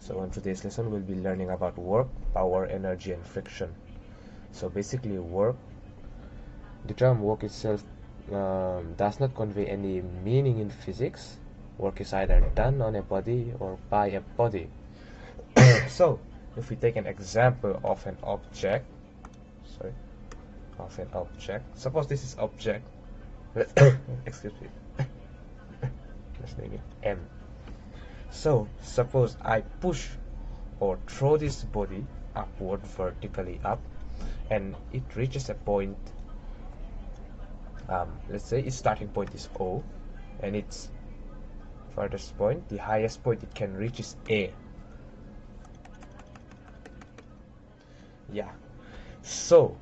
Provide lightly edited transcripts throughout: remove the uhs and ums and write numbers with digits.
So in today's lesson we'll be learning about work, power, energy and friction. So basically the term work itself does not convey any meaning in physics. Work is either done on a body or by a body. So if we take an example of an object, suppose this is object, excuse me, let's name it M. So suppose I push or throw this body upward, vertically up, and it reaches a point, let's say its starting point is O, and its furthest point, the highest point it can reach is A. Yeah, so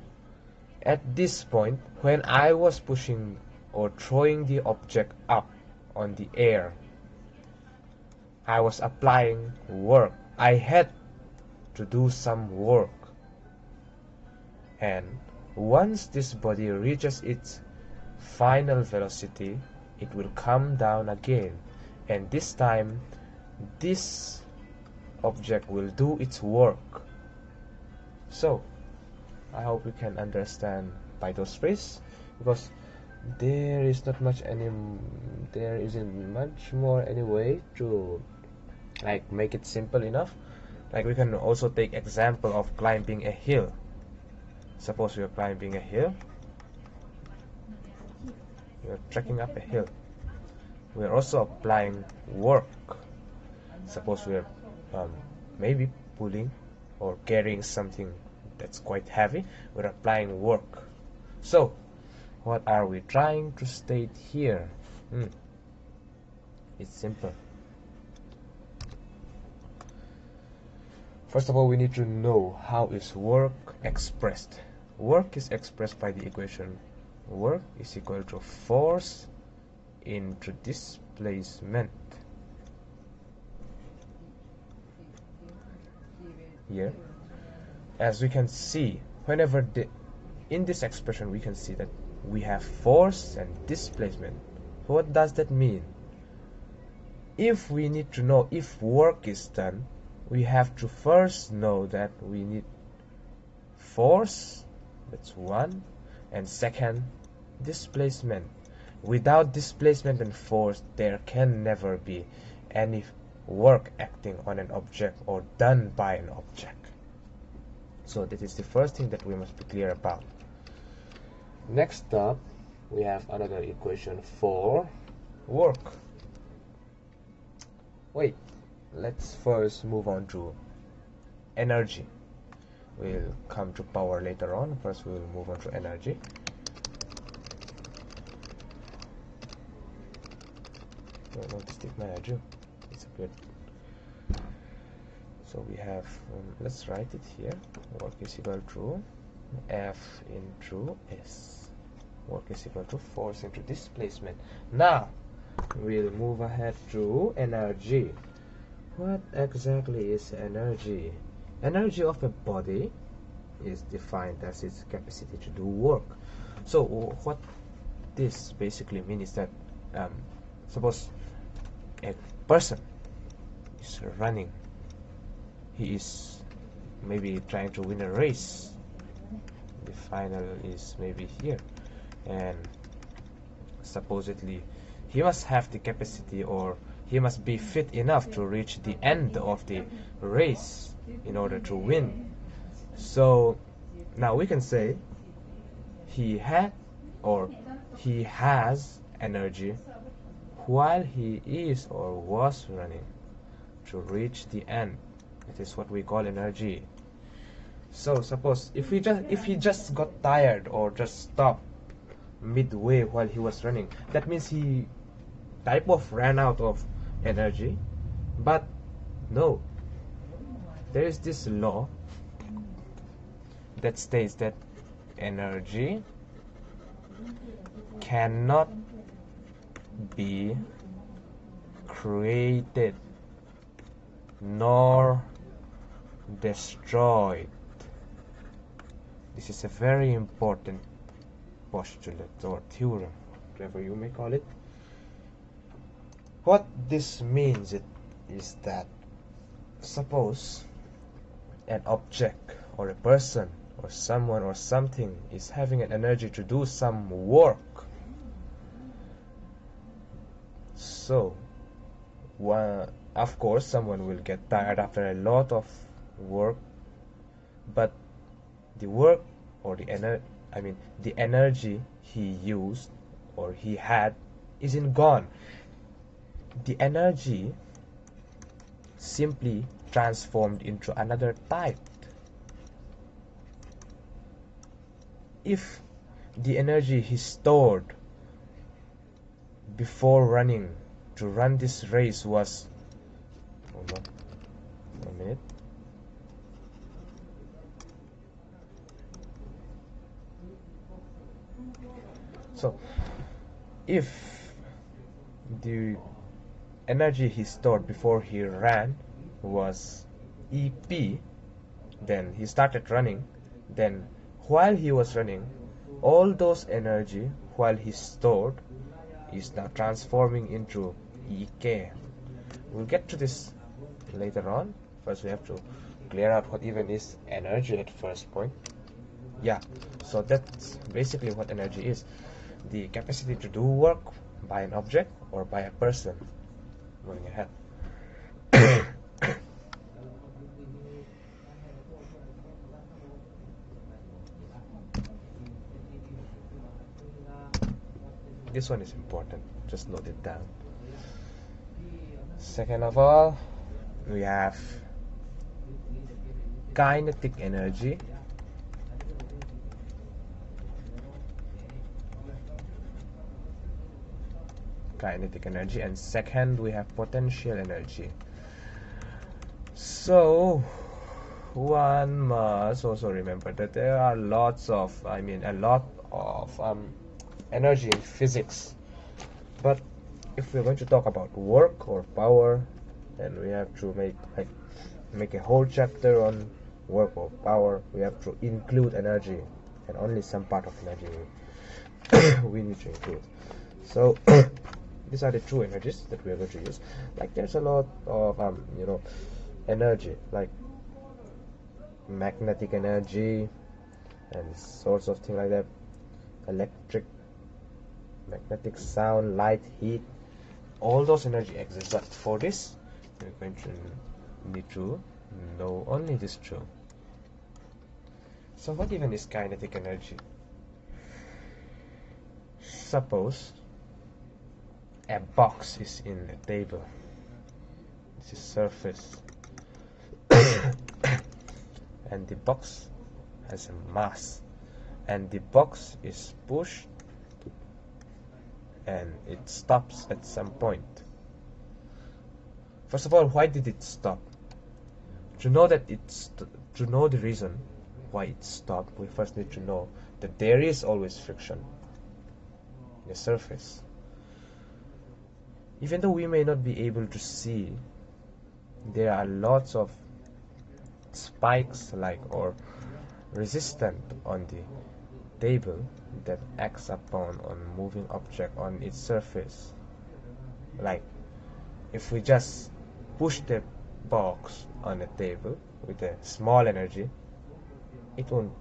at this point, when I was pushing or throwing the object up on the air, I was applying work. I had to do some work. And once this body reaches its final velocity, it will come down again. And this time, this object will do its work. So, I hope you can understand by those phrases, because there isn't much more any way to like make it simple enough. Like we can also take example of climbing a hill. Suppose we are climbing a hill, we are trekking up a hill. We are also applying work. Suppose we are maybe pulling or carrying something that's quite heavy. We're applying work. So what are we trying to state here? It's simple. First of all, we need to know how is work expressed. Work is expressed by the equation work is equal to force into displacement. Here, as we can see, whenever in this expression we can see that we have force and displacement. So what does that mean? If we need to know if work is done, we have to first know that we need force, that's one, and second, displacement. Without displacement and force, there can never be any work acting on an object or done by an object. So that is the first thing that we must be clear about. Next up, we have another equation for work. Wait, let's first move on to energy. We'll come to power later on. First we will move on to energy. Don't want to stick my energy. It's good. So we have, let's write it here. Work is equal to F into S. Work is equal to force into displacement. Now we'll move ahead to energy. What exactly is energy? Energy of a body is defined as its capacity to do work. So what this basically means is that suppose a person is running, he is maybe trying to win a race, the final is maybe here, and supposedly he must have the capacity, or he must be fit enough to reach the end of the race in order to win. So now we can say he had or he has energy while he is or was running to reach the end. That is what we call energy. So suppose if he just got tired or just stopped midway while he was running, that means he type of ran out of energy. But no, there is this law that states that energy cannot be created nor destroyed. This is a very important postulate or theorem, whatever you may call it. What this means is that Suppose an object or a person or someone or something is having an energy to do some work. So of course someone will get tired after a lot of work, but the work or the energy he used or he had isn't gone. The energy simply transformed into another type. If the energy he stored before running to run this race was, hold on, 1 minute. So if the energy he stored before he ran was EP, then he started running, then while he was running, all those energy while he stored is now transforming into EK. We'll get to this later on. First we have to clear out what even is energy at first point. Yeah, so that's basically what energy is. The capacity to do work by an object or by a person. Moving ahead. This one is important, just note it down. Second of all, we have kinetic energy. And second we have potential energy. So one must also remember that there are a lot of energy in physics, but if we're going to talk about work or power, then we have to make a whole chapter on work or power. We have to include energy, and only some part of energy we need to include. So these are the two energies that we are going to use. Like there's a lot of energy, like magnetic energy and sorts of things like that, electric, magnetic, sound, light, heat, all those energy exist. But for this we're going to need to know only these two. So what even is kinetic energy? Suppose a box is in a table. This is surface and the box has a mass, and the box is pushed and it stops at some point. First of all, why did it stop? To know the reason why it stopped, we first need to know that there is always friction in the surface. Even though we may not be able to see, there are lots of spikes or resistant on the table that acts upon on moving object on its surface. Like if we just push the box on a table with a small energy, it will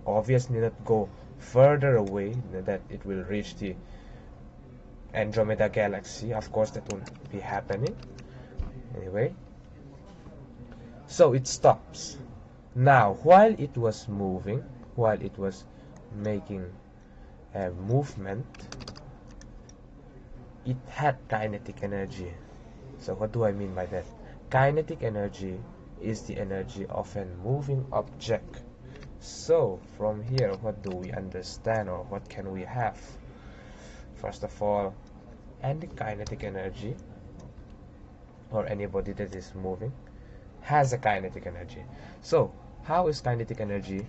obviously not go further away than that it will reach the Andromeda galaxy. Of course that won't be happening anyway. So it stops. Now while it was moving, while it was making a movement, it had kinetic energy. So what do I mean by that? Kinetic energy is the energy of a moving object. So from here, what do we understand, or what can we have? First of all, any kinetic energy or any body that is moving has a kinetic energy. So how is kinetic energy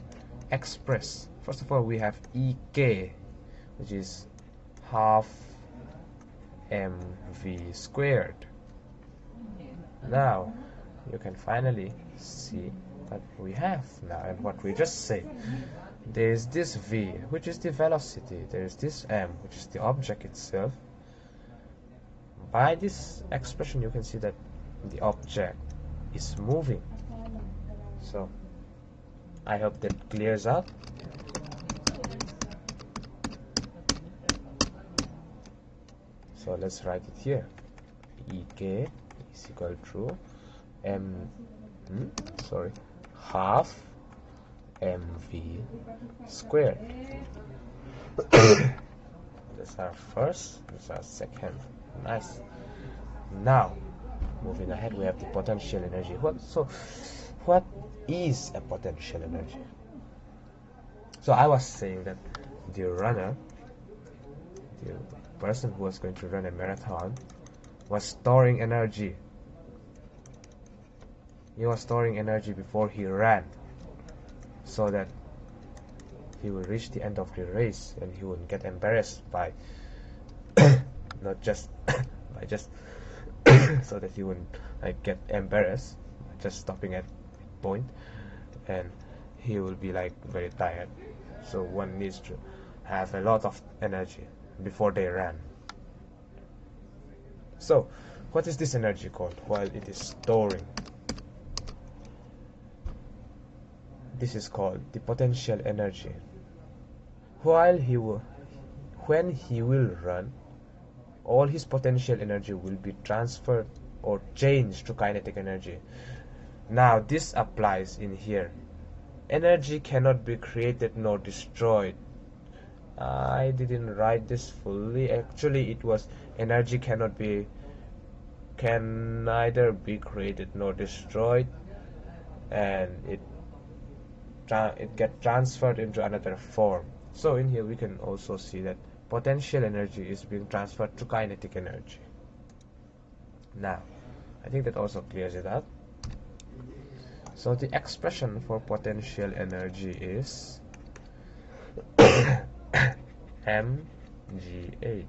expressed? First of all, we have EK, which is half mv squared. Now you can finally see what we have now and what we just said. There is this v, which is the velocity. There is this m, which is the object itself. By this expression you can see that the object is moving. So I hope that clears up. So let's write it here. EK is equal to half mv squared. That's our first, that's our second. Nice. Now moving ahead, we have the potential energy. What is a potential energy? So I was saying that the runner, the person who was going to run a marathon, was storing energy. He was storing energy before he ran, so that he will reach the end of the race and he wouldn't get embarrassed by not just by just so that he wouldn't like get embarrassed by just stopping at point, and he will be like very tired. So one needs to have a lot of energy before they run. So what is this energy called? While it is storing, this is called the potential energy. When he will run, all his potential energy will be transferred or changed to kinetic energy. Now this applies in here. Energy cannot be created nor destroyed. I didn't write this fully. Actually, it was energy can neither be created nor destroyed, and it get transferred into another form. So in here we can also see that potential energy is being transferred to kinetic energy. Now I think that also clears it up. So the expression for potential energy is mgh.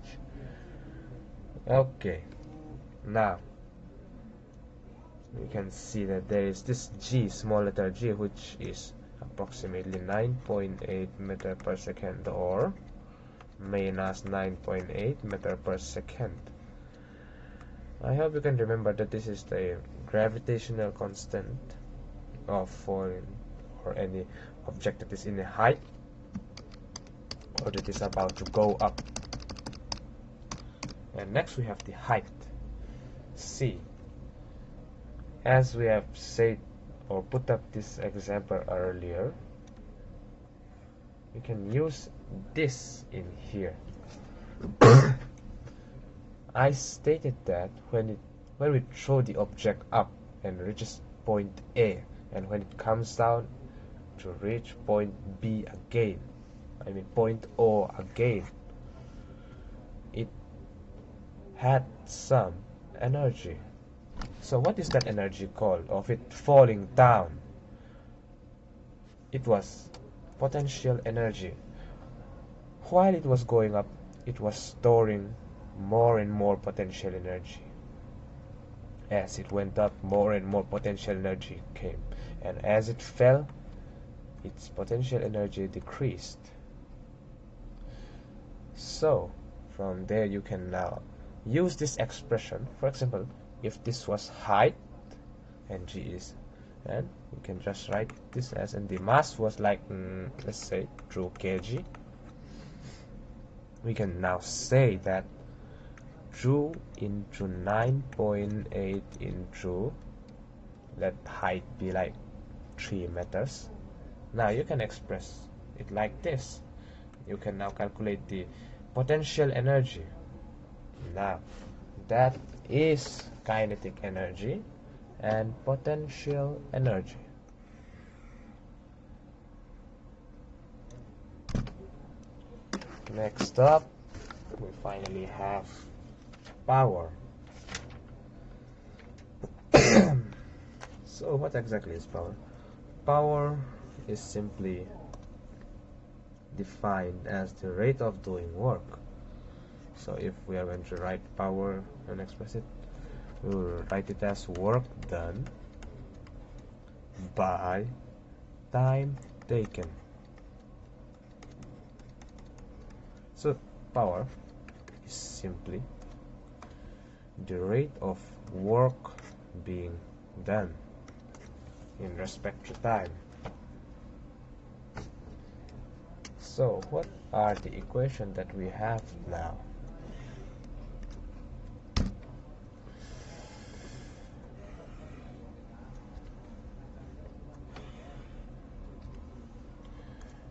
Okay, now we can see that there is this g, small letter g, which is approximately 9.8 meter per second, or minus 9.8 meter per second. I hope you can remember that this is the gravitational constant of falling or any object that is in a height or that is about to go up. And next we have the height, c. As we have said or put up this example earlier, we can use this in here. I stated that when we throw the object up and reaches point A, and when it comes down to reach point B again, I mean point O again, it had some energy. So what is that energy called of it falling down? It was potential energy. While it was going up, it was storing more and more potential energy. As it went up, more and more potential energy came, and as it fell, its potential energy decreased. So from there you can now use this expression. For example, if this was height and g is, and you can just write this as, and the mass was like let's say 2 kg, we can now say that 2 into 9.8 into, let height be like 3 meters. Now you can express it like this. You can now calculate the potential energy. Now that is kinetic energy and potential energy. Next up, we finally have power. So what exactly is power? Power is simply defined as the rate of doing work. So if we are going to write power and express it, we will write it as work done by time taken. So power is simply the rate of work being done. in respect to time. So what are the equations that we have now?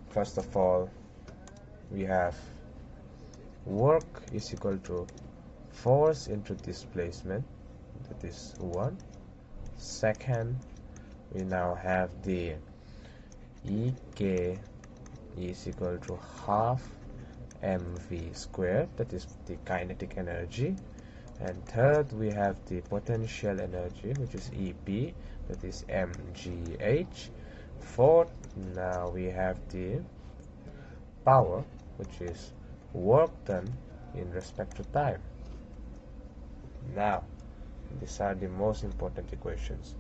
First of all, we have work is equal to force into displacement, that is 1. Second, we now have the EK is equal to half mv squared, that is the kinetic energy. And third, we have the potential energy, which is EP, that is mgh. Fourth, now we have the power, which is work done in respect to time. Now, these are the most important equations.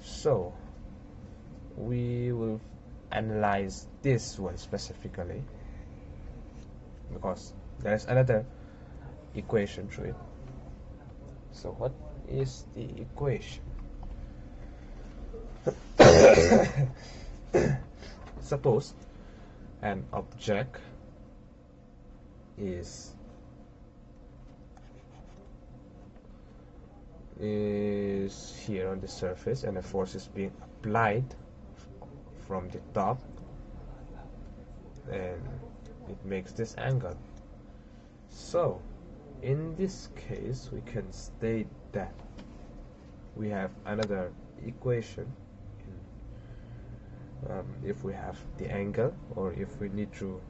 So, we will analyze this one specifically because there is another equation to it. So, what is the equation? Suppose an object is here on the surface and a force is being applied from the top, and it makes this angle. So in this case we can state that we have another equation if we have the angle, or if we need to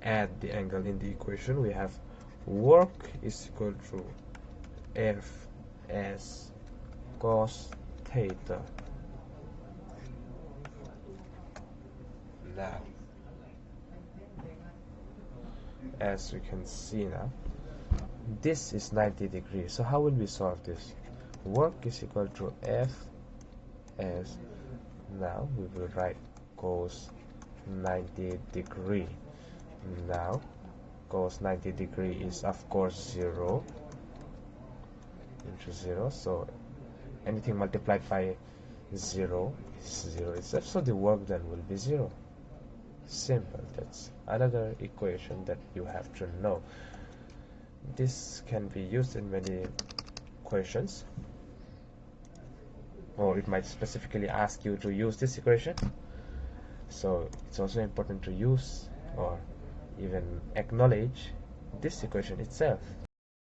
add the angle in the equation, we have work is equal to F as cos theta. Now, as we can see now, this is 90 degrees. So how will we solve this? Work is equal to F as, now we will write cos 90 degree. Now cos 90 degree is of course 0 into 0, so anything multiplied by 0 is 0 itself, so the work done will be 0. Simple. That's another equation that you have to know. This can be used in many questions, or it might specifically ask you to use this equation. So it's also important to use or even acknowledge this equation itself.